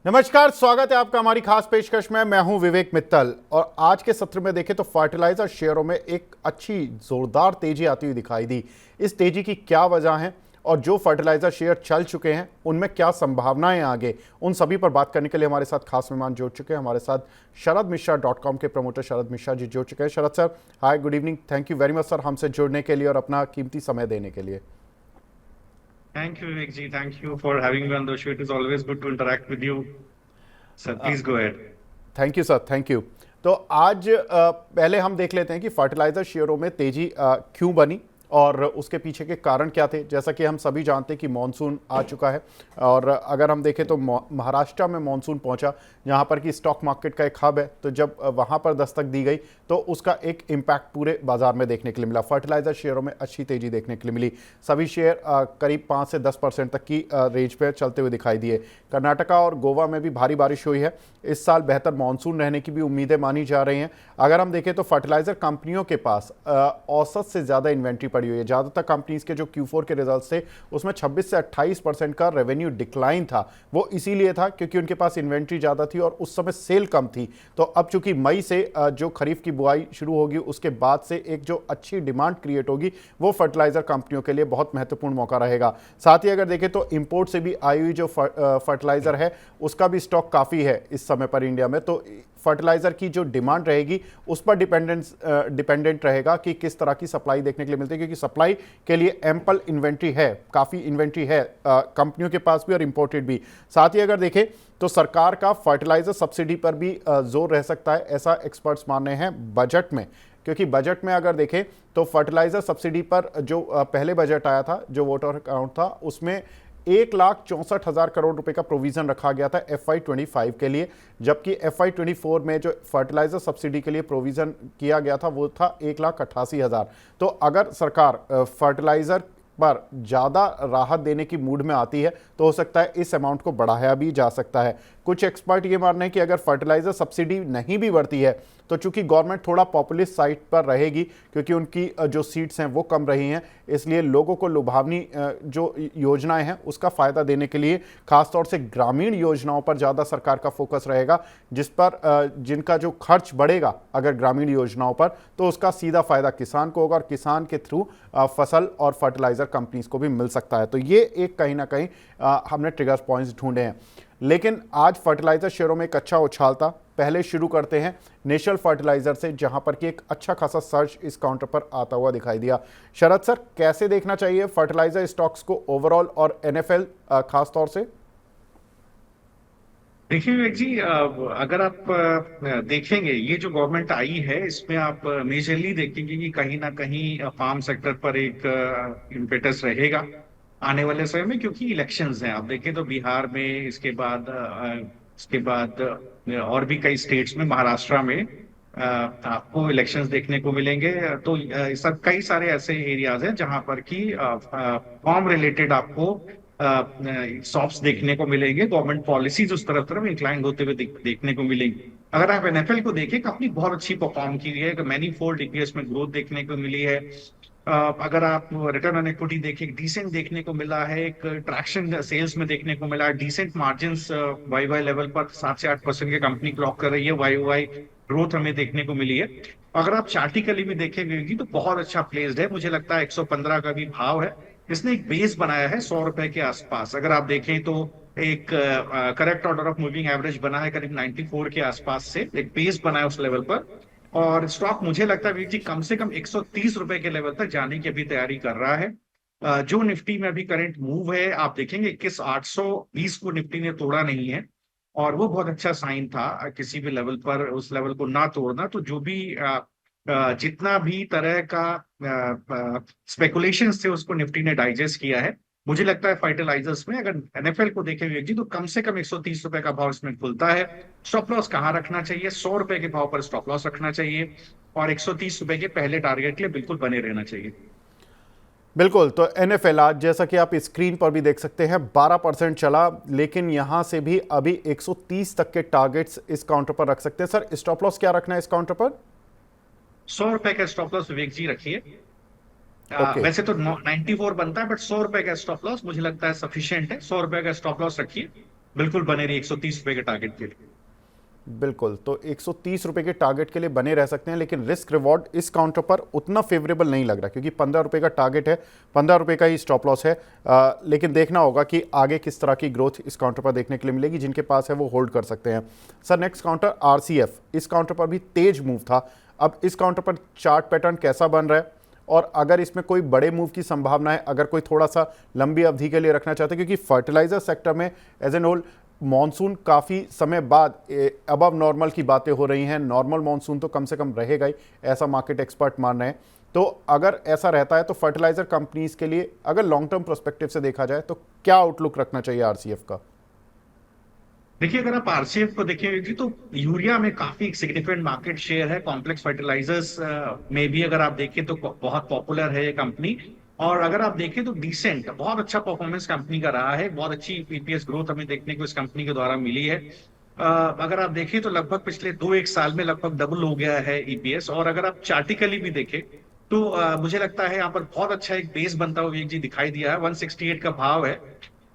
नमस्कार, स्वागत है आपका हमारी खास पेशकश में। मैं हूं विवेक मित्तल और आज के सत्र में देखें तो फर्टिलाइजर शेयरों में एक अच्छी जोरदार तेजी आती हुई दिखाई दी। इस तेजी की क्या वजह है और जो फर्टिलाइजर शेयर चल चुके हैं उनमें क्या संभावनाएं आगे, उन सभी पर बात करने के लिए हमारे साथ खास मेहमान जुड़ चुके हैं। हमारे साथ शरद मिश्रा .com के प्रमोटर शरद मिश्रा जी जुड़ चुके हैं। Sharad sir, hi, good evening. Thank you very much sir हमसे जुड़ने के लिए और अपना कीमती समय देने के लिए। Thank you, Vivek ji. Thank you for having me on the show. It is always good to interact with you. Sir, please go ahead. Thank you sir, thank you. तो आज पहले हम देख लेते हैं कि फर्टिलाइजर शेयरों में तेजी क्यों बनी और उसके पीछे के कारण क्या थे। जैसा कि हम सभी जानते हैं कि मॉनसून आ चुका है और अगर हम देखें तो महाराष्ट्र में मॉनसून पहुंचा, जहां पर कि स्टॉक मार्केट का एक हब है। तो जब वहां पर दस्तक दी गई तो उसका एक इम्पैक्ट पूरे बाजार में देखने के लिए मिला। फर्टिलाइजर शेयरों में अच्छी तेजी देखने के लिए मिली। सभी शेयर करीब 5 से 10% तक की रेंज पे चलते हुए दिखाई दिए। कर्नाटका और गोवा में भी भारी बारिश हुई है। इस साल बेहतर मानसून रहने की भी उम्मीदें मानी जा रही हैं। अगर हम देखें तो फर्टिलाइजर कंपनियों के पास औसत से ज़्यादा इन्वेंट्री पड़ी हुई है। ज़्यादातर कंपनीज के जो Q4 के रिजल्ट्स थे उसमें 26 से 28% का रेवेन्यू डिक्लाइन था। वो इसीलिए था क्योंकि उनके पास इन्वेंट्री ज़्यादा थी और उस समय सेल कम थी। तो अब चूंकि मई से जो खरीफ की बुआई शुरू होगी उसके बाद से एक जो अच्छी डिमांड क्रिएट होगी वो फर्टिलाइजर कंपनियों के लिए बहुत महत्वपूर्ण मौका रहेगा। साथ ही अगर देखें तो इंपोर्ट से भी आई हुई जो फर्टिलाइजर है उसका भी स्टॉक काफ़ी है इस समय पर इंडिया में। तो फर्टिलाइजर की जो डिमांड रहेगी उस पर डिपेंडेंट रहेगा कि किस तरह की सप्लाई देखने के लिए मिलती है, क्योंकि सप्लाई के लिए एम्पल इन्वेंट्री है, काफ़ी इन्वेंट्री है कंपनियों के पास भी और इंपोर्टेड भी। साथ ही अगर देखें तो सरकार का फर्टिलाइजर सब्सिडी पर भी जोर रह सकता है, ऐसा एक्सपर्ट्स मान रहे हैं बजट में। क्योंकि बजट में अगर देखें तो फर्टिलाइजर सब्सिडी पर जो पहले बजट आया था, जो वोटर अकाउंट था, उसमें 1,64,000 करोड़ रुपए का प्रोविजन रखा गया था FY25 के लिए, जबकि FY24 में जो फर्टिलाइजर सब्सिडी के लिए प्रोविजन किया गया था वो था 1,88,000। तो अगर सरकार फर्टिलाइजर पर ज़्यादा राहत देने की मूड में आती है तो हो सकता है इस अमाउंट को बढ़ाया भी जा सकता है। कुछ एक्सपर्ट ये मान रहे हैं कि अगर फर्टिलाइजर सब्सिडी नहीं भी बढ़ती है तो चूंकि गवर्नमेंट थोड़ा पॉपुलिस्ट साइड पर रहेगी, क्योंकि उनकी जो सीट्स हैं वो कम रही हैं, इसलिए लोगों को लुभावनी जो योजनाएं हैं उसका फ़ायदा देने के लिए खासतौर से ग्रामीण योजनाओं पर ज़्यादा सरकार का फोकस रहेगा, जिस पर जिनका जो खर्च बढ़ेगा अगर ग्रामीण योजनाओं पर तो उसका सीधा फ़ायदा किसान को होगा और किसान के थ्रू फसल और फर्टिलाइजर कंपनीज को भी मिल सकता है। तो ये एक कहीं ना कहीं हमने ट्रिगर पॉइंट्स ढूंढे हैं। लेकिन आज फर्टिलाइजर शेयरों में एक अच्छा उछाल था। पहले शुरू करते हैं नेशनल फर्टिलाइजर से, जहां पर कि एक अच्छा खासा सर्च इस काउंटर पर आता हुआ दिखाई दिया। शरद सर, कैसे देखना चाहिए फर्टिलाइजर स्टॉक्स को ओवरऑल और NFL खास तौर से? देखिए विवेक जी, अगर आप देखेंगे ये जो गवर्नमेंट आई है इसमें आप मेजरली देखेंगे कि कहीं ना कहीं फार्म सेक्टर पर एक इम्पेटस रहेगा आने वाले समय में, क्योंकि इलेक्शंस हैं। आप देखें तो बिहार में, इसके बाद और भी कई स्टेट्स में, महाराष्ट्र में आपको इलेक्शंस देखने को मिलेंगे। तो सब कई सारे ऐसे एरियाज हैं जहां पर कि फार्म रिलेटेड आपको सॉफ्ट्स देखने को मिलेंगे। गवर्नमेंट पॉलिसीज उस तरफ इंक्लाइंड होते हुए देखने को मिलेंगी। अगर आप NFL को देखें, कंपनी बहुत अच्छी परफॉर्म की है, मैनी फोल्ड EPS में ग्रोथ देखने को मिली है। अगर आप रिटर्न ऑन इक्विटी देखें, डिसेंट देखने को मिला है, एक ट्रैक्शन सेल्स में देखने को मिला है, डिसेंट मार्जिन्स YY लेवल पर 7 से 8% की कंपनी क्लॉक कर रही है, YOY ग्रोथ हमें देखने को मिली है। अगर आप चार्टिकली भी देखेंगे तो बहुत अच्छा प्लेस्ड है। मुझे लगता है 115 का भी भाव है। इसने एक बेस बनाया है 100 रुपए के आसपास। अगर आप देखें तो एक correct order of moving average बना है करीब 94 के आसपास से, एक बेस बना है उस लेवल पर। और स्टॉक मुझे लगता है वीर जी कम से कम 130 रुपए के लेवल तक जाने की अभी तैयारी कर रहा है। जो निफ्टी में अभी करंट मूव है, आप देखेंगे 21,820 को निफ्टी ने तोड़ा नहीं है, और वो बहुत अच्छा साइन था। किसी भी लेवल पर उस लेवल को ना तोड़ना, तो जो भी जितना भी तरह का स्पेकुलेशंस थे उसको निफ्टी ने डाइजेस्ट किया है। मुझे लगता है फर्टिलाइजर्स में अगर NFL को देखें विवेक जी, तो कम से कम 130 रुपए का भाव इसमें खुलता है। स्टॉप लॉस कहाँ रखना चाहिए? 100 रुपए के भाव पर स्टॉप लॉस रखना चाहिए और 130 रुपए के पहले टारगेट के लिए बिल्कुल बने रहना चाहिए। बिल्कुल। तो NFL आज जैसा कि आप स्क्रीन पर भी देख सकते हैं 12% चला, लेकिन यहां से भी अभी 130 तक के टारगेट्स इस काउंटर पर रख सकते हैं। सर, स्टॉप लॉस क्या रखना है इस काउंटर पर? 100 रुपए का स्टॉप लॉस विवेक जी रखिए। ओके। वैसे तो 94 बनता है, बट 100 रुपए का स्टॉप लॉस मुझे लगता है सफिशियंट है। 100 रुपए का स्टॉप लॉस रखिए बिल्कुल बने रही 130 रुपए के टारगेट के लिए। बिल्कुल, तो 130 रुपए के टारगेट के लिए बने रह सकते हैं, लेकिन रिस्क रिवॉर्ड इस काउंटर पर उतना फेवरेबल नहीं लग रहा, क्योंकि 15 रुपए का टारगेट है, 15 रुपए का ही स्टॉप लॉस है। लेकिन देखना होगा कि आगे किस तरह की ग्रोथ इस काउंटर पर देखने के लिए मिलेगी। जिनके पास है वो होल्ड कर सकते हैं। सर, नेक्स्ट काउंटर आरसीएफ, इस काउंटर पर भी तेज मूव था। अब इस काउंटर पर चार्ट पैटर्न कैसा बन रहा है, और अगर इसमें कोई बड़े मूव की संभावना है, अगर कोई थोड़ा सा लंबी अवधि के लिए रखना चाहते हैं, क्योंकि फर्टिलाइजर सेक्टर में एज एन होल मॉनसून काफ़ी समय बाद अबव नॉर्मल की बातें हो रही हैं। नॉर्मल मॉनसून तो कम से कम रहेगा ही, ऐसा मार्केट एक्सपर्ट मान रहे हैं। तो अगर ऐसा रहता है तो फर्टिलाइजर कंपनीज के लिए अगर लॉन्ग टर्म प्रोस्पेक्टिव से देखा जाए तो क्या आउटलुक रखना चाहिए आरसीएफ का? देखिए, अगर आप आरसीएफ को देखेंगे जी, तो यूरिया में काफी सिग्निफिकेंट मार्केट शेयर है। कॉम्प्लेक्स फर्टिलाइजर्स में भी अगर आप देखें तो बहुत पॉपुलर है ये कंपनी। और अगर आप देखें तो डिसेंट, बहुत अच्छा परफॉर्मेंस कंपनी का रहा है। बहुत अच्छी ईपीएस ग्रोथ हमें देखने को इस कंपनी के द्वारा मिली है। अगर आप देखें तो लगभग पिछले 2-1 साल में लगभग डबल हो गया है ईपीएस। और अगर आप चार्टिकली भी देखें तो मुझे लगता है यहाँ पर बहुत अच्छा एक बेस बनता हुआ एक जी दिखाई दिया है। 168 का भाव है।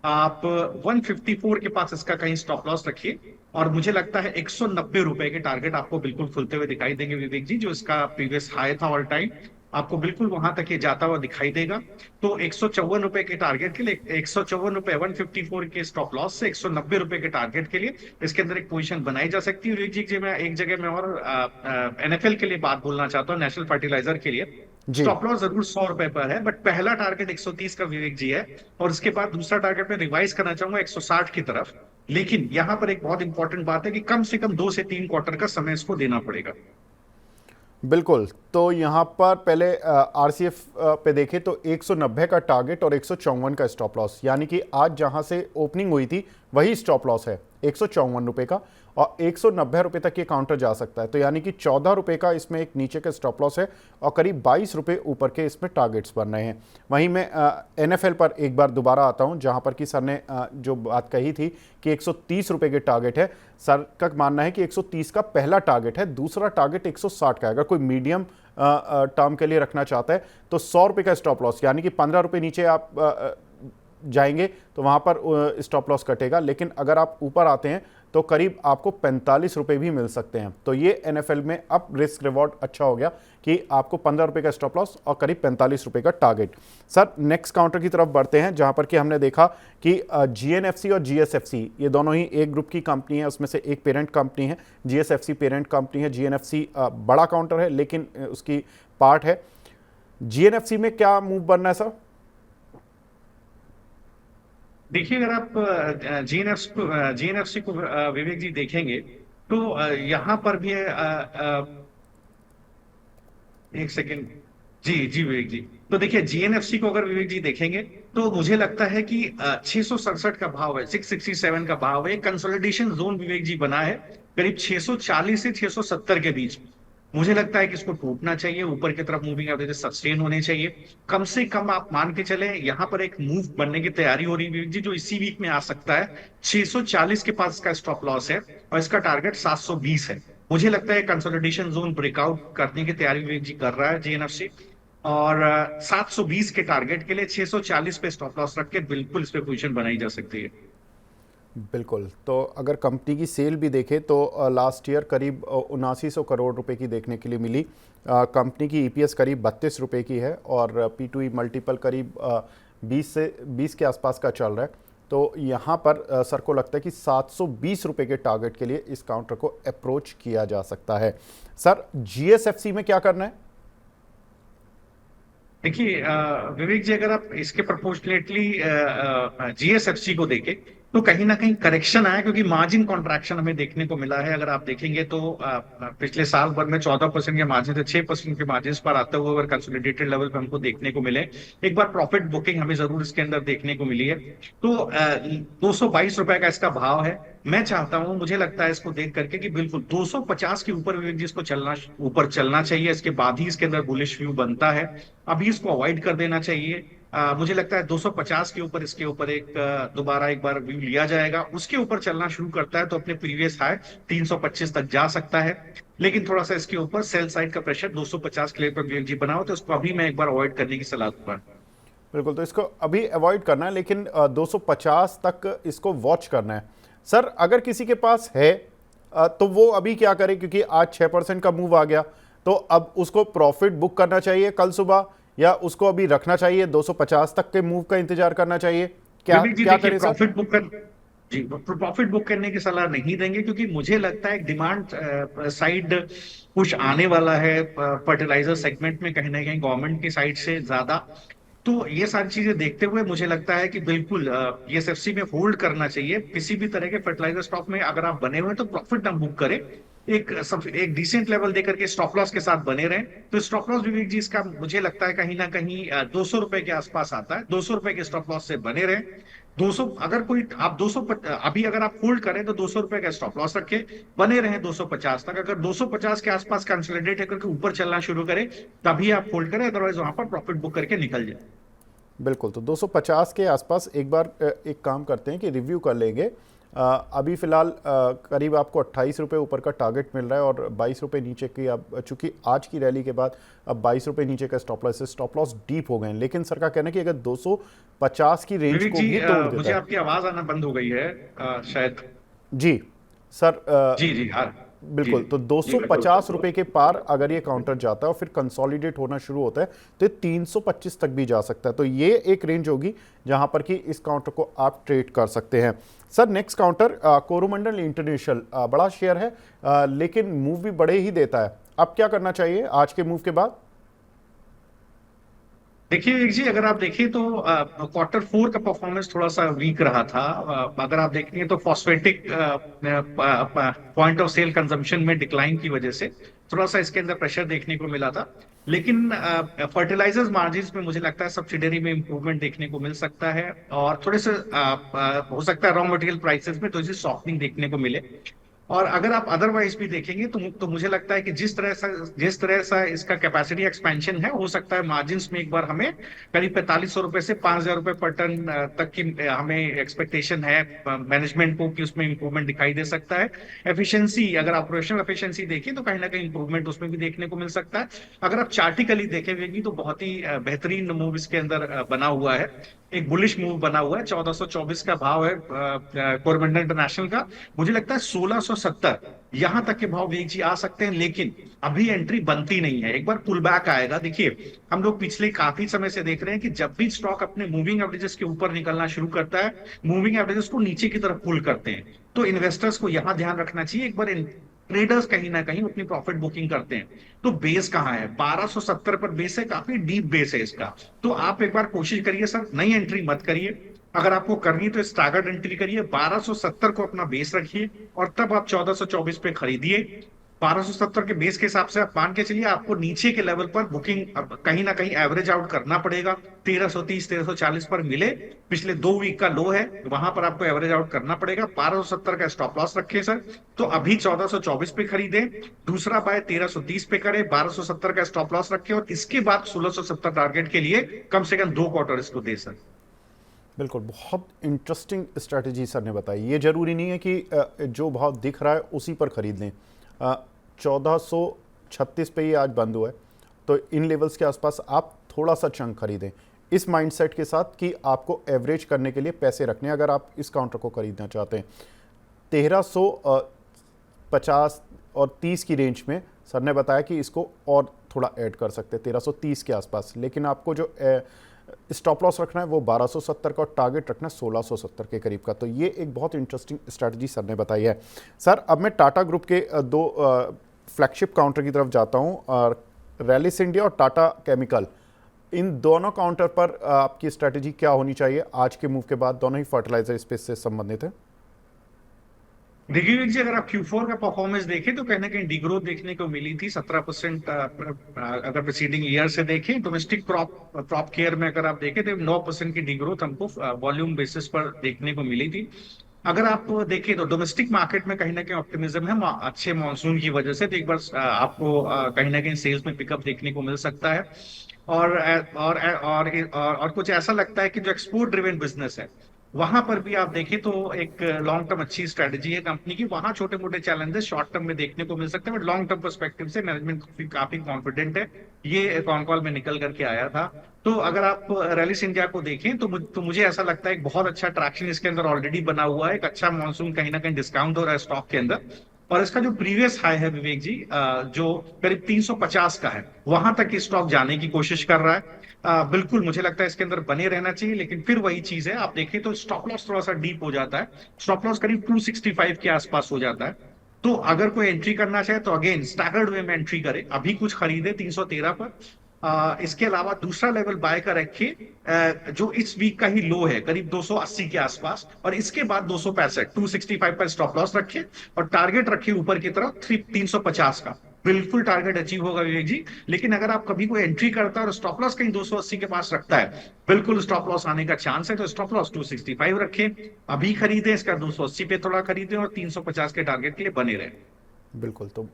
आप 154 के पास इसका कहीं स्टॉप लॉस रखिए। और मुझे लगता है 190 रुपए के टारगेट आपको बिल्कुल खुलते हुए दिखाई देंगे विवेक जी। जो इसका प्रीवियस हाई था ऑल टाइम, आपको बिल्कुल वहां तक ये जाता हुआ दिखाई देगा। तो 154 रुपए के टारगेट के लिए, 154 रुपए 154 के स्टॉप लॉस से 190 रुपए के टारगेट के लिए इसके अंदर एक पोजीशन बनाई जा सकती है। विवेक जी, मैं एक जगह में और एनएफएल के लिए बात बोलना चाहता हूँ, नेशनल फर्टिलाइजर के लिए। जी, स्टॉप लॉस जरूर 100 रुपए पर है, बट पहला टारगेट 130 का विवेक जी है। और उसके बाद दूसरा टारगेट में रिवाइज करना चाहूंगा 160 की तरफ। लेकिन यहां पर एक बहुत इंपॉर्टेंट बात है कि कम से कम 2 से 3 क्वार्टर का समय इसको देना पड़ेगा। बिल्कुल। तो यहाँ पर पहले आरसीएफ पे देखें तो 190 का टारगेट और 154 का स्टॉप लॉस, यानी कि आज जहाँ से ओपनिंग हुई थी वही स्टॉप लॉस है 154 रुपये का, और 190 रुपये तक ये काउंटर जा सकता है। तो यानी कि 14 रुपये का इसमें एक नीचे का स्टॉप लॉस है और करीब 22 रुपये ऊपर के इसमें टारगेट्स बन रहे हैं। वहीं मैं एनएफएल पर एक बार दोबारा आता हूं, जहां पर कि सर ने जो बात कही थी कि 130 रुपये के टारगेट है। सर का मानना है कि 130 का पहला टारगेट है, दूसरा टारगेट 160 का है। अगर कोई मीडियम टर्म के लिए रखना चाहता है तो 100 रुपये का स्टॉप लॉस, यानी कि 15 रुपये नीचे आप जाएंगे तो वहां पर स्टॉप लॉस कटेगा। लेकिन अगर आप ऊपर आते हैं तो करीब आपको 45 रुपये भी मिल सकते हैं। तो ये एनएफएल में अब रिस्क रिवॉर्ड अच्छा हो गया कि आपको 15 रुपये का स्टॉप लॉस और करीब 45 रुपये का टारगेट। सर, नेक्स्ट काउंटर की तरफ बढ़ते हैं, जहां पर कि हमने देखा कि जीएनएफसी और जीएसएफसी ये दोनों ही एक ग्रुप की कंपनी है, उसमें से एक पेरेंट कंपनी है, जीएसएफसी पेरेंट कंपनी है, जीएनएफसी बड़ा काउंटर है लेकिन उसकी पार्ट है। जीएनएफसी में क्या मूव बनना है सर? देखिए, अगर आप जीएनएफसी को विवेक जी देखेंगे तो यहाँ पर भी एक सेकेंड। जी जी विवेक जी, तो देखिए जीएनएफसी को अगर विवेक जी देखेंगे तो मुझे लगता है कि 667 का भाव है, 667 का भाव है। कंसोलिडेशन जोन विवेक जी बना है करीब 640 से 670 के बीच। मुझे लगता है कि इसको टूटना चाहिए, ऊपर की तरफ मूविंग एवरेज सस्टेन होने चाहिए। कम से कम आप मान के चले यहाँ पर एक मूव बनने की तैयारी हो रही है विवेक जी, जो इसी वीक में आ सकता है। 640 के पास इसका स्टॉप लॉस है और इसका टारगेट 720 है। मुझे लगता है कंसोलिडेशन जोन ब्रेकआउट करने की तैयारी विवेक जी कर रहा है जीएनएफसी। और 720 के टारगेट के लिए 640 पे स्टॉप लॉस रख के बिल्कुल इस पे पोजीशन बनाई जा सकती है। बिल्कुल। तो अगर कंपनी की सेल भी देखें तो लास्ट ईयर करीब 7900 करोड़ रुपए की देखने के लिए मिली। कंपनी की ईपीएस करीब 32 रुपए की है और पी टू ई मल्टीपल करीब 20 के आसपास का चल रहा है। तो यहाँ पर सर को लगता है कि 720 रुपए के टारगेट के लिए इस काउंटर को अप्रोच किया जा सकता है। सर, जीएसएफसी में क्या करना है? देखिए विवेक जी, अगर आप इसके प्रोपोर्शनेटली जीएसएफसी को देखें तो कहीं ना कहीं करेक्शन आया, क्योंकि मार्जिन कॉन्ट्रैक्शन हमें देखने को मिला है। अगर आप देखेंगे तो पिछले साल भर में 14% के मार्जिन से 6% के मार्जिन पर आते हुए अगर कंसोलिडेटेड लेवल पे हमको देखने को मिले, एक बार प्रॉफिट बुकिंग हमें जरूर इसके अंदर देखने को मिली है। तो 222 रुपए का इसका भाव है। मैं चाहता हूं, मुझे लगता है इसको देख करके कि बिल्कुल 250 के ऊपर विवेक जी इसको ऊपर चलना चाहिए। इसके बाद ही इसके अंदर बुलिश व्यू बनता है। अभी इसको अवॉइड कर देना चाहिए। मुझे लगता है 250 के ऊपर इसके ऊपर दोबारा एक बार व्यू लिया जाएगा। उसके ऊपर चलना शुरू करता है तो अपने प्रीवियस हाई 325 तक जा सकता है। लेकिन थोड़ा सा इसके ऊपर सेल साइड का प्रेशर 250 के लेवल पर जी बनाओ, तो उसको अभी मैं एक बार अवॉइड करने की सलाह दूंगा। बिल्कुल, तो इसको अभी अवॉइड करना है, लेकिन 250 तक इसको वॉच करना है। सर अगर किसी के पास है तो वो अभी क्या करे, क्योंकि आज 6% का मूव आ गया, तो अब उसको प्रॉफिट बुक करना चाहिए कल सुबह, या उसको अभी रखना चाहिए 250 तक के मूव का इंतजार करना चाहिए, क्या विवेक जी क्या देखिए, करें सर? प्रॉफिट बुक करने की सलाह नहीं देंगे, क्योंकि मुझे लगता है डिमांड साइड कुछ आने वाला है फर्टिलाइजर सेगमेंट में, कहीं ना कहीं गवर्नमेंट की साइड से ज्यादा। तो ये सारी चीजें देखते हुए मुझे लगता है कि बिल्कुल पीएसएफसी में होल्ड करना चाहिए। किसी भी तरह के फर्टिलाइजर स्टॉक में अगर आप बने हुए हैं तो प्रॉफिट ना बुक करें, एक डिसेंट लेवल देकर के स्टॉप लॉस के साथ बने रहें। तो स्टॉप लॉस विवेक जी इसका मुझे लगता है कहीं ना कहीं 200 रुपए के आसपास आता है। 200 रुपए के स्टॉप लॉस से बने रहें। 200, अगर कोई आप 200, अभी अगर आप होल्ड करें तो 200 रुपए का स्टॉप लॉस रखें, बने रहें 250 तक। अगर 250 के आसपास कंसोलिडेट होकर के ऊपर चलना शुरू करे तभी आप होल्ड करें, अदरवाइज वहां पर प्रॉफिट बुक करके निकल जाए। बिल्कुल, तो 250 के आसपास एक बार एक काम करते हैं कि रिव्यू कर लेंगे। अभी फ़िलहाल करीब आपको 28 रुपये ऊपर का टारगेट मिल रहा है, और 22 रुपये नीचे की, अब चूंकि आज की रैली के बाद अब 22 रुपये नीचे का स्टॉप लॉस डीप हो गए हैं। लेकिन सर का कहना है कि अगर 250 की रेंज विवेक को जी भी तोड़ देता मुझे है। आपकी आवाज आना बंद हो गई है शायद। जी सर, जी जी हाँ। जी बिल्कुल, तो जी बिल्कुल। 250 रुपए के पार अगर ये काउंटर जाता है और फिर कंसोलिडेट होना शुरू होता है तो ये 325 तक भी जा सकता है। तो ये एक रेंज होगी जहां पर कि इस काउंटर को आप ट्रेड कर सकते हैं। Sir next counter Coromandel international, बड़ा शेयर है लेकिन मूव भी बड़े ही देता है। अब क्या करना चाहिए आज के मूव के बाद? देखिए विवेक जी, अगर आप देखें तो क्वार्टर फोर का परफॉर्मेंस थोड़ा सा वीक रहा था। अगर आप देखेंगे तो phosphatic point of sale consumption में डिक्लाइन की वजह से थोड़ा सा इसके अंदर प्रेशर देखने को मिला था। लेकिन फर्टिलाइजर्स मार्जिन्स में मुझे लगता है सब्सिडरी में इंप्रूवमेंट देखने को मिल सकता है, और थोड़े से हो सकता है रॉ मटेरियल प्राइसेस में थोड़ी सी सॉफ्टनिंग देखने को मिले। और अगर आप अदरवाइज भी देखेंगे तो मुझे लगता है कि जिस तरह से इसका कैपेसिटी एक्सपेंशन है, हो सकता है मार्जिन में एक बार हमें करीब 4500 रुपए से 5000 रुपए पर टन तक की हमें एक्सपेक्टेशन है मैनेजमेंट को, कि उसमें इंप्रूवमेंट दिखाई दे सकता है। एफिशिएंसी, अगर ऑपरेशनल एफिशिएंसी देखें तो कहीं ना कहीं इंप्रूवमेंट उसमें भी देखने को मिल सकता है। अगर आप चार्टिकली देखेंगे तो बहुत ही बेहतरीन मूव इसके अंदर बना हुआ है। एक बुलिश मूव बना हुआ है। 1424 का भाव है कोरमंडल इंटरनेशनल का। मुझे लगता है 1670 यहां तक के भाव वीक जी आ सकते हैं, लेकिन अभी एंट्री बनती नहीं है। एक बार पुल बैक आएगा। देखिए, हम लोग पिछले काफी समय से देख रहे हैं कि जब भी स्टॉक अपने मूविंग एवरेजेस के ऊपर निकलना शुरू करता है, मूविंग एवरेजेस को नीचे की तरफ पुल करते हैं। तो इन्वेस्टर्स को यहां ध्यान रखना चाहिए। एक बार ट्रेडर्स कहीं ना कहीं अपनी प्रॉफिट बुकिंग करते हैं। तो बेस कहाँ है? 1270 पर बेस है, काफी डीप बेस है इसका। तो आप एक बार कोशिश करिए सर, नई एंट्री मत करिए। अगर आपको करनी है तो स्टैगर्ड एंट्री करिए, 1270 को अपना बेस रखिए, और तब आप 1424 पे खरीदिए। 1270 के बेस के हिसाब से आप मान के चलिए, आपको नीचे के लेवल पर बुकिंग कहीं ना कहीं एवरेज आउट करना पड़ेगा। 1330 1340 पर मिले, पिछले 2 वीक का लो है, वहां पर आपको एवरेज आउट करना पड़ेगा। 1270 का स्टॉप लॉस रखें सर। तो अभी 1424 पे खरीदें, दूसरा बाय 1330 पे करें, 1270 का स्टॉप लॉस रखें, और इसके बाद 1670 टारगेट के लिए कम से कम 2 क्वार्टर इसको दे सर। बिल्कुल, बहुत इंटरेस्टिंग स्ट्रैटेजी सर ने बताई। ये जरूरी नहीं है कि जो भाव दिख रहा है उसी पर खरीद लें। 1436 पे ये आज बंद हुआ है, तो इन लेवल्स के आसपास आप थोड़ा सा चंक खरीदें, इस माइंडसेट के साथ कि आपको एवरेज करने के लिए पैसे रखने हैं अगर आप इस काउंटर को खरीदना चाहते हैं। 1350 और 30 की रेंज में सर ने बताया कि इसको और थोड़ा ऐड कर सकते हैं 1330 के आसपास, लेकिन आपको जो स्टॉप लॉस रखना है वो 1270 का, और टारगेट रखना है 1670 के करीब का। तो ये एक बहुत इंटरेस्टिंग स्ट्रैटेजी सर ने बताई है। सर अब मैं टाटा ग्रुप के दो फ्लैगशिप काउंटर की तरफ जाता हूँ, और रैलिस इंडिया और टाटा केमिकल, इन दोनों काउंटर पर आपकी स्ट्रैटेजी क्या होनी चाहिए आज के मूव के बाद? दोनों ही फर्टिलाइजर स्पेस से संबंधित है। देखिए विवेक जी, अगर आप Q4 का परफॉर्मेंस देखें तो कहीं ना कहीं डिग्रोथ देखने को मिली थी 17%। अगर प्रीसीडिंग ईयर से देखें, डोमेस्टिक क्रॉप केयर में अगर आप देखें तो 9% की डिग्रोथ हमको वॉल्यूम बेसिस पर देखने को मिली थी। अगर आप देखें तो डोमेस्टिक मार्केट में कहीं ना कहीं ऑप्टिमिज्म है अच्छे मॉनसून की वजह से। तो एक बार आपको कहीं ना कहीं सेल्स में पिकअप देखने को मिल सकता है। और कुछ ऐसा लगता है कि जो एक्सपोर्ट ड्रिवन बिजनेस है वहां पर भी आप देखें तो एक लॉन्ग टर्म अच्छी स्ट्रेटजी है कंपनी की। वहां छोटे मोटे चैलेंजेस शॉर्ट टर्म में देखने को मिल सकते हैं, बट लॉन्ग टर्म पर्सपेक्टिव से मैनेजमेंट काफी कॉन्फिडेंट है। ये कॉन कॉल में निकल करके आया था। तो अगर आप रैलिस इंडिया को देखें तो मुझे ऐसा लगता है एक बहुत अच्छा ट्रैक्शन इसके अंदर ऑलरेडी बना हुआ है। एक अच्छा मॉनसून कहीं ना कहीं डिस्काउंट हो रहा है स्टॉक के अंदर। और इसका जो प्रीवियस हाई है विवेक जी, जो करीब 350 का है, वहां तक स्टॉक जाने की कोशिश कर रहा है। बिल्कुल मुझे लगता है इसके अंदर बने रहना चाहिए, लेकिन फिर वही चीज है, आप देखें तो स्टॉप लॉस थोड़ा सा डीप हो जाता है। स्टॉप लॉस करीब 265 के आसपास हो जाता है। तो अगर कोई एंट्री करना चाहे तो अगेन स्टैगर्ड वे में एंट्री करे, अभी कुछ खरीदे 313 पर। इसके अलावा दूसरा लेवल बाय का रखिए, जो इस वीक का ही लो है करीब 280 के आसपास, और इसके बाद 265 265 पर स्टॉप लॉस रखिए, और टारगेट रखिए ऊपर की तरफ 350 का। बिल्कुल टारगेट अचीव होगा विवेक जी। लेकिन अगर आप कभी कोई एंट्री करता है और स्टॉप लॉस कहीं 280 के पास रखता है, बिल्कुल स्टॉप लॉस आने का चांस है, तो स्टॉप लॉस 265 रखें, अभी खरीदें, इसका 280 पे थोड़ा खरीदें, और 350 के टारगेट के लिए बने रहें। बिल्कुल। तो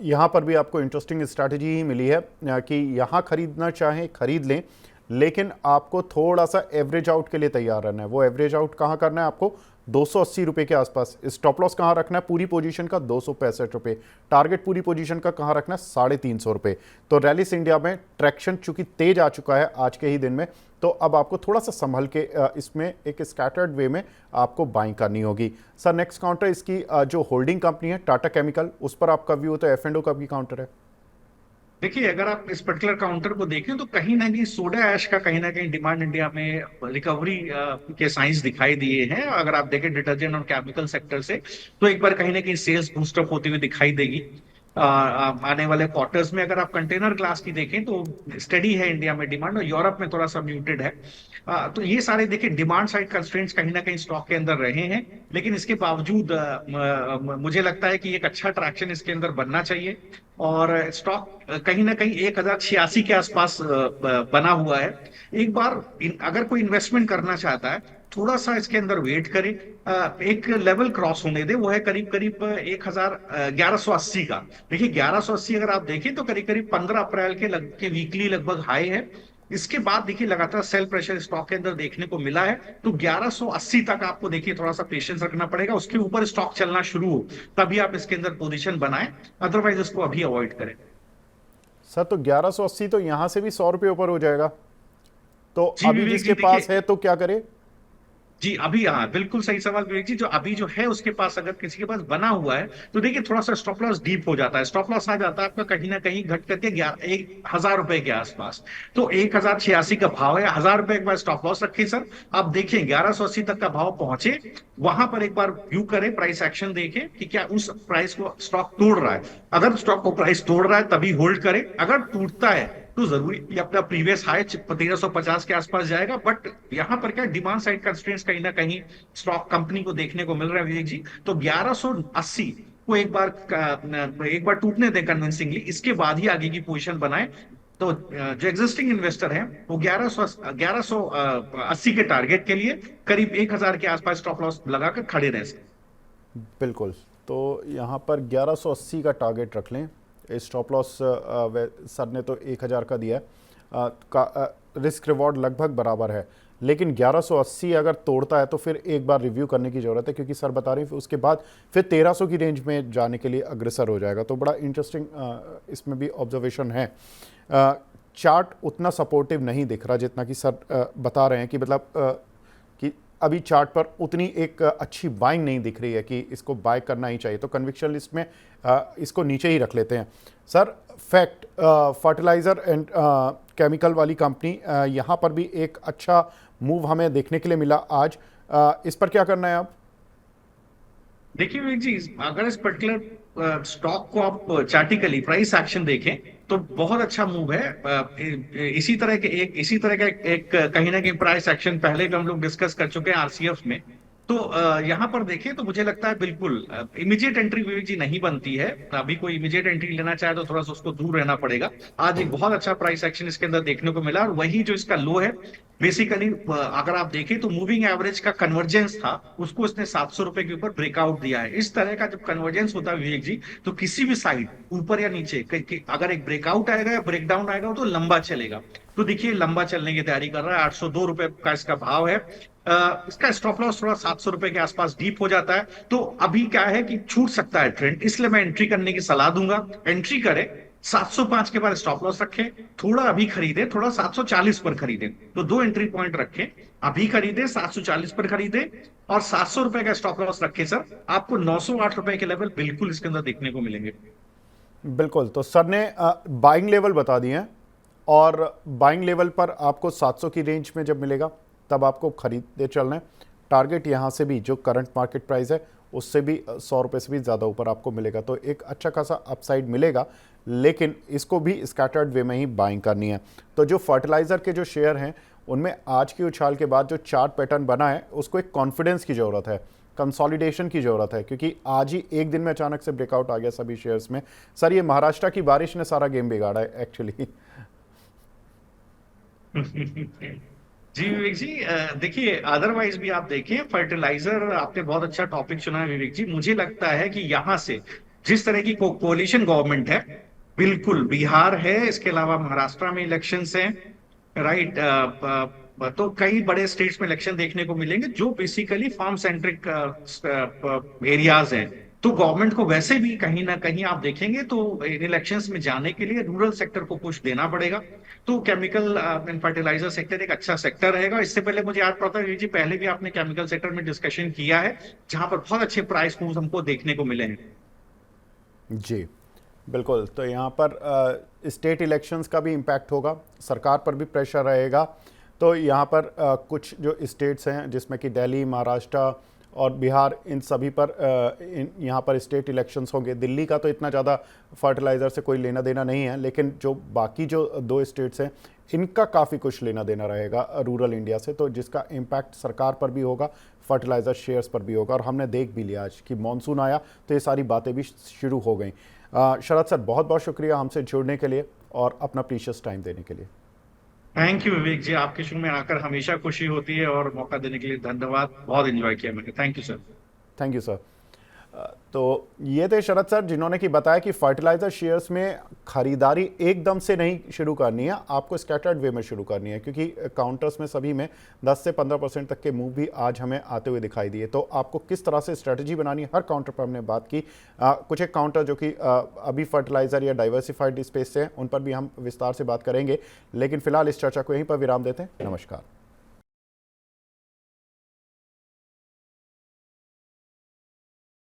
यहाँ पर भी आपको इंटरेस्टिंग स्ट्रैटेजी ही मिली है कि यहाँ खरीदना चाहें खरीद लें, लेकिन आपको थोड़ा सा एवरेज आउट के लिए तैयार रहना है। वो एवरेज आउट कहाँ करना है आपको? 280 रुपये के आसपास। स्टॉप लॉस कहाँ रखना है पूरी पोजीशन का? 265 रुपये। टारगेट पूरी पोजीशन का कहाँ रखना है? 350 रुपये। तो रैलिस इंडिया में ट्रैक्शन चूंकि तेज आ चुका है आज के ही दिन में, तो अब आपको थोड़ा सा संभल के इसमें एक स्कैटर्ड वे में आपको बाइंग करनी होगी। सर नेक्स्ट काउंटर इसकी जो होल्डिंग कंपनी है टाटा केमिकल, उस पर आपका व्यू तो F&O का भी काउंटर है। देखिए, अगर आप इस पर्टिकुलर काउंटर को देखें तो कहीं ना कहीं सोडा ऐश का कहीं ना कहीं डिमांड इंडिया में रिकवरी के साइंस दिखाई दिए हैं। अगर आप देखें डिटर्जेंट और केमिकल सेक्टर से, तो एक बार कहीं ना कहीं सेल्स बूस्टअप होती हुई दिखाई देगी आने वाले क्वार्टर्स में। अगर आप कंटेनर ग्लास की देखें तो स्टडी है इंडिया में डिमांड, और यूरोप में थोड़ा सा म्यूटेड है। तो ये सारे देखिए डिमांड साइड कंस्ट्रेंट्स कहीं ना कहीं स्टॉक के अंदर रहे हैं। लेकिन इसके बावजूद मुझे लगता है कि एक अच्छा ट्रैक्शन इसके अंदर बनना चाहिए। और स्टॉक कहीं ना कहीं 1086 के आसपास बना हुआ है। एक बार अगर कोई इन्वेस्टमेंट करना चाहता है, थोड़ा सा इसके अंदर वेट करें, एक लेवल क्रॉस होने दे, वो है करीब करीब 1180 का। देखिए 1180 अगर आप देखें तो करीब करीब 15 अप्रैल के वीकली लगभग हाई है। इसके बाद देखिए लगातार सेल प्रेशर स्टॉक के अंदर देखने को मिला है। तो 1180 तक आपको देखिए थोड़ा सा पेशेंस रखना पड़ेगा, उसके ऊपर स्टॉक चलना शुरू हो तभी आप इसके अंदर पोजीशन बनाएं, अदरवाइज इसको अभी अवॉइड करें। सर तो 1180 तो यहाँ से भी 100 रुपये ऊपर हो जाएगा, तो जी अभी विवेक जिसके जी पास देखिए, है तो क्या करे? जी अभी, हाँ बिल्कुल सही सवाल विवेक जी। जो अभी जो है उसके पास, अगर किसी के पास बना हुआ है तो देखिए थोड़ा सा स्टॉप लॉस डीप हो जाता है। स्टॉप लॉस आ जाता है आपका कहीं ना कहीं घट करके 1000 रुपए के आसपास। तो 1086 का भाव है, 1000 रुपए एक बार स्टॉप लॉस रखें सर। आप देखें 1180 तक का भाव पहुंचे, वहां पर एक बार व्यू करें, प्राइस एक्शन देखें कि क्या उस प्राइस को स्टॉक तोड़ रहा है। अगर स्टॉक को प्राइस तोड़ रहा है तभी होल्ड करें, अगर टूटता है तो जरूरी ये अपना प्रीवियस हाई 1350 के आसपास जाएगा। बट यहाँ पर क्या डिमांड साइड कंस्ट्रेंट्स कहीं ना कहीं स्टॉक कंपनी को देखने को मिल रहा है विवेक जी। तो 1180 को एक बार टूटने दें कन्विंसिंगली, इसके बाद ही आगे की पोजीशन बनाए। तो जो एग्जिस्टिंग इन्वेस्टर हैं वो 1180 के टारगेट के लिए करीब 1000 के आसपास स्टॉप लॉस लगाकर खड़े रह सकते। बिल्कुल। तो यहाँ पर 1180 का टारगेट रख लें। स्टॉप लॉस सर ने तो 1000 का दिया है, रिस्क रिवॉर्ड लगभग बराबर है, लेकिन 1180 अगर तोड़ता है तो फिर एक बार रिव्यू करने की ज़रूरत है, क्योंकि सर बता रहे हैं उसके बाद फिर 1300 की रेंज में जाने के लिए अग्रसर हो जाएगा। तो बड़ा इंटरेस्टिंग इसमें भी ऑब्जर्वेशन है। चार्ट उतना सपोर्टिव नहीं दिख रहा जितना कि सर बता रहे हैं, कि मतलब कि अभी चार्ट पर उतनी एक अच्छी बाइंग नहीं दिख रही है कि इसको बाय करना ही चाहिए। तो कन्विक्शन लिस्ट में इसको नीचे ही रख लेते हैं। Sir fact fertiliser and chemical वाली कंपनी, यहाँ पर भी एक अच्छा मूव हमें देखने के लिए मिला आज। इस पर क्या करना है आप? देखिए विवेक जी, अगर इस पर्टिकुलर स्टॉक को आप चार्टिकली प्राइस एक्शन देखें तो बहुत अच्छा मूव है। इसी तरह का एक कहीं ना कहीं प्राइस एक्शन पहले भी हम लोग डिस्कस कर चुके हैं आरसीएफ में। तो यहाँ पर देखें तो मुझे लगता है बिल्कुल इमीडिएट एंट्री विवेक जी नहीं बनती है। अभी कोई इमीडिएट एंट्री लेना चाहे तो थोड़ा सा उसको दूर रहना पड़ेगा। आज एक बहुत अच्छा प्राइस एक्शन इसके अंदर देखने को मिला, और वही जो इसका लो है बेसिकली, अगर आप देखें तो मूविंग एवरेज का कन्वर्जेंस था, उसको इसने 700 रुपए के ऊपर ब्रेकआउट दिया है। इस तरह का जब कन्वर्जेंस होता है विवेक जी, तो किसी भी साइड ऊपर या नीचे अगर एक ब्रेकआउट आएगा या ब्रेकडाउन आएगा तो लंबा चलेगा। तो देखिए लंबा चलने की तैयारी कर रहा है, 802 रुपए का इसका भाव है। इसका स्टॉप लॉस थोड़ा 700 रुपए के आसपास डीप हो जाता है, तो अभी क्या है कि छूट सकता है ट्रेंड, इसलिए मैं एंट्री करने की सलाह दूंगा। एंट्री करें, 705 के बाद स्टॉप लॉस रखें, थोड़ा अभी खरीदे, थोड़ा 740 पर खरीदे, तो दो एंट्री पॉइंट रखें। अभी खरीदे 740 पर खरीदे, और 700 रुपए का स्टॉप लॉस रखे सर, आपको 908 रुपए के लेवल बिल्कुल इसके अंदर देखने को मिलेंगे। बिल्कुल, तो सर ने बाइंग लेवल बता दिए हैं, और बाइंग लेवल पर आपको 700 की रेंज में जब मिलेगा तब आपको खरीदते चलना है। टारगेट यहाँ से भी जो करंट मार्केट प्राइस है उससे भी 100 रुपये से भी ज़्यादा ऊपर आपको मिलेगा, तो एक अच्छा खासा अपसाइड मिलेगा, लेकिन इसको भी स्कैटर्ड वे में ही बाइंग करनी है। तो जो फर्टिलाइज़र के जो शेयर हैं उनमें आज की उछाल के बाद जो चार्ट पैटर्न बना है उसको एक कॉन्फिडेंस की ज़रूरत है, कंसोलिडेशन की ज़रूरत है, क्योंकि आज ही एक दिन में अचानक से ब्रेकआउट आ गया सभी शेयर्स में। सर, ये महाराष्ट्र की बारिश ने सारा गेम बिगाड़ा है एक्चुअली। जी विवेक जी, देखिए अदरवाइज भी आप देखिए, फर्टिलाइजर आपने बहुत अच्छा टॉपिक चुना है विवेक जी। मुझे लगता है कि यहाँ से जिस तरह की कोलिशन गवर्नमेंट है, बिल्कुल बिहार है, इसके अलावा महाराष्ट्र में इलेक्शंस हैं, राइट, तो कई बड़े स्टेट्स में इलेक्शन देखने को मिलेंगे जो बेसिकली फार्म सेंट्रिक एरियाज हैं। तो गवर्नमेंट को वैसे भी कहीं ना कहीं आप देखेंगे तो इन इलेक्शंस में जाने के लिए रूरल सेक्टर को पुश देना पड़ेगा। तो केमिकल एंड फर्टिलाइजर सेक्टर एक अच्छा सेक्टर रहेगा। इससे पहले मुझे याद पड़ता है जी, पहले भी आपने केमिकल सेक्टर में डिस्कशन किया है, जहां पर बहुत अच्छे प्राइस मूव्स हमको देखने को मिले हैं। जी बिल्कुल, तो यहाँ पर स्टेट इलेक्शंस का भी इम्पैक्ट होगा, सरकार पर भी प्रेशर रहेगा। तो यहाँ पर कुछ जो स्टेट्स हैं जिसमें कि दिल्ली, महाराष्ट्र और बिहार, इन सभी पर यहाँ पर स्टेट इलेक्शंस होंगे। दिल्ली का तो इतना ज़्यादा फर्टिलाइज़र से कोई लेना देना नहीं है, लेकिन जो बाकी जो दो स्टेट्स हैं इनका काफ़ी कुछ लेना देना रहेगा रूरल इंडिया से, तो जिसका इम्पैक्ट सरकार पर भी होगा, फर्टिलाइज़र शेयर्स पर भी होगा। और हमने देख भी लिया आज कि मानसून आया तो ये सारी बातें भी शुरू हो गई। शरद सर, बहुत बहुत शुक्रिया हमसे जुड़ने के लिए और अपना प्रीशियस टाइम देने के लिए। थैंक यू विवेक जी, आपके शो में आकर हमेशा खुशी होती है, और मौका देने के लिए धन्यवाद, बहुत एंजॉय किया मैंने। Thank you sir. Thank you sir. तो ये थे शरद सर जिन्होंने कि बताया कि फर्टिलाइजर शेयर्स में खरीदारी एकदम से नहीं शुरू करनी है, आपको स्कैटर्ड वे में शुरू करनी है, क्योंकि काउंटर्स में सभी में 10 से 15% तक के मूव भी आज हमें आते हुए दिखाई दिए। तो आपको किस तरह से स्ट्रेटजी बनानी है, हर काउंटर पर हमने बात की। कुछ एक काउंटर जो कि अभी फर्टिलाइजर या डाइवर्सिफाइड स्पेस से हैं, उन पर भी हम विस्तार से बात करेंगे, लेकिन फिलहाल इस चर्चा को यहीं पर विराम देते हैं। नमस्कार।